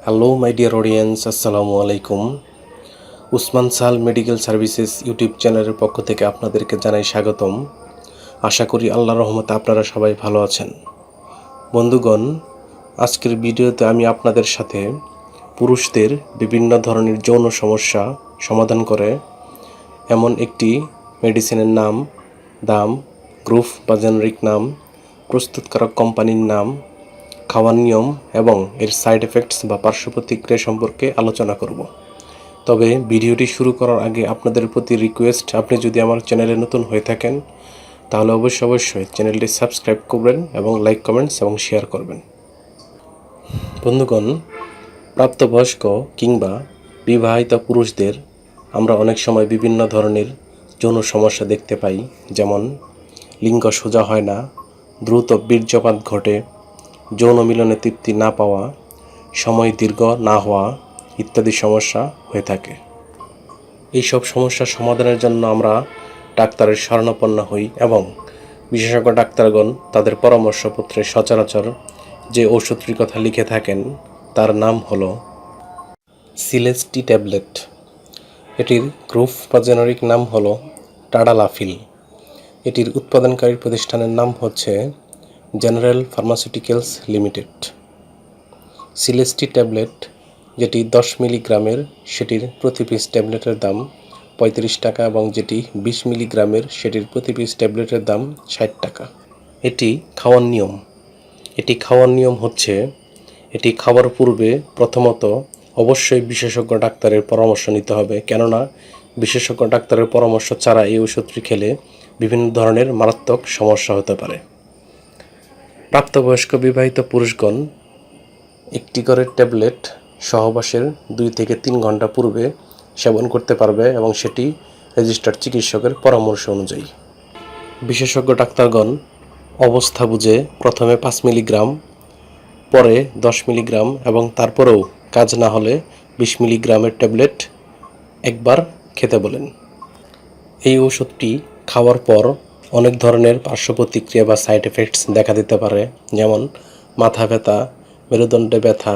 Hello my dear audience, আসসালামু আলাইকুম। উসমান সাল মেডিকেল সার্ভিসেস ইউটিউব চ্যানেলের পক্ষ থেকে আপনাদেরকে জানাই স্বাগতম। আশা করি আল্লাহর রহমতে আপনারা সবাই ভালো আছেন। বন্ধুগণ, আজকের ভিডিওতে আমি আপনাদের সাথে পুরুষদের বিভিন্ন ধরনের যৌন সমস্যা সমাধান করে এমন একটি মেডিসিনের নাম, দাম, গ্রুপ বা জেনারিক নাম, প্রস্তুতকারক কোম্পানির নাম, খাওয়ার নিয়ম এবং এর সাইড এফেক্টস বা পার্শ্ব প্রতিক্রিয়া সম্পর্কে আলোচনা করব। তবে ভিডিওটি শুরু করার আগে আপনাদের প্রতি রিকোয়েস্ট, আপনি যদি আমার চ্যানেলে নতুন হয়ে থাকেন তাহলে অবশ্যই চ্যানেলটি সাবস্ক্রাইব করবেন এবং লাইক, কমেন্টস এবং শেয়ার করবেন। বন্ধুগণ, প্রাপ্তবয়স্ক কিংবা বিবাহিত পুরুষদের আমরা অনেক সময় বিভিন্ন ধরনের যৌন সমস্যা দেখতে পাই, যেমন লিঙ্গ সোজা হয় না, দ্রুত বীর্যপাত ঘটে, যৌন মিলনে তৃপ্তি না পাওয়া, সময় দীর্ঘ না হওয়া ইত্যাদি সমস্যা হয়ে থাকে। এইসব সমস্যার সমাধানের জন্য আমরা ডাক্তারের শরণাপন্ন হই এবং বিশেষজ্ঞ ডাক্তারগণ তাদের পরামর্শপত্রে সচরাচর যে ওষুধটির কথা লিখে থাকেন তার নাম হলো সিলেস্টি ট্যাবলেট। এটির গ্রুপ বা জেনারিক নাম হলো টাডালাফিল। এটির উৎপাদনকারী প্রতিষ্ঠানের নাম হচ্ছে জেনারেল ফার্মাসিউটিক্যালস লিমিটেড। সিলেস্টি ট্যাবলেট যেটি 10 মিলিগ্রামের সেটির প্রতি পিস ট্যাবলেটের দাম 35 টাকা এবং যেটি 20 মিলিগ্রামের সেটির প্রতি পিস ট্যাবলেটের দাম 60 টাকা। এটি খাওয়ার নিয়ম হচ্ছে এটি খাওয়ার পূর্বে প্রথমত অবশ্যই বিশেষজ্ঞ ডাক্তারের পরামর্শ নিতে হবে, কেননা বিশেষজ্ঞ ডাক্তারের পরামর্শ ছাড়া এই ওষুধটি খেলে বিভিন্ন ধরনের মারাত্মক সমস্যা হতে পারে। প্রাপ্তবয়স্ক বিবাহিত পুরুষগণ একটি করে ট্যাবলেট সহবাসের 2 থেকে 3 ঘন্টা পূর্বে সেবন করতে পারবে এবং সেটি রেজিস্টার্ড চিকিৎসকের পরামর্শ অনুযায়ী। বিশেষজ্ঞ ডাক্তারগণ অবস্থা বুঝে প্রথমে 5 মিলিগ্রাম, পরে 10 মিলিগ্রাম এবং তারপরেও কাজ না হলে 20 মিলিগ্রামের ট্যাবলেট একবার খেতে বলেন। এই ওষুধটি খাওয়ার পর অনেক ধরনের পার্শ্ব প্রতিক্রিয়া বা সাইড এফেক্টস দেখা দিতে পারে, যেমন মাথা ব্যথা, মেরুদণ্ডে ব্যথা,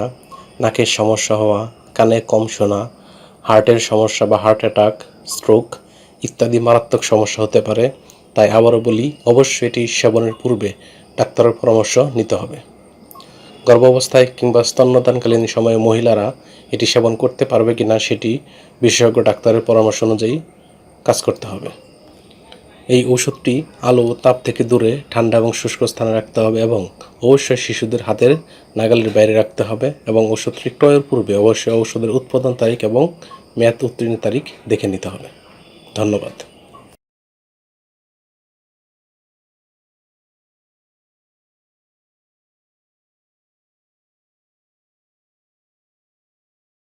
নাকের সমস্যা হওয়া, কানে কম শোনা, হার্টের সমস্যা বা হার্ট অ্যাটাক, স্ট্রোক ইত্যাদি মারাত্মক সমস্যা হতে পারে। তাই আবারও বলি, অবশ্যই এটি সেবনের পূর্বে ডাক্তারের পরামর্শ নিতে হবে। গর্ভাবস্থায় কিংবা স্তন্যদানকালীন সময়ে মহিলারা এটি সেবন করতে পারবে কিনা সেটি বিশেষজ্ঞ ডাক্তারের পরামর্শ অনুযায়ী কাজ করতে হবে। এই ওষুধটি আলো ও তাপ থেকে দূরে ঠান্ডা এবং শুষ্ক স্থানে রাখতে হবে এবং অবশ্যই শিশুদের হাতের নাগালের বাইরে রাখতে হবে এবং ওষুধটি ক্রয়ের পূর্বে অবশ্যই ওষুধের উৎপাদন তারিখ এবং মেয়াদ উত্তীর্ণ তারিখ দেখে নিতে হবে। ধন্যবাদ।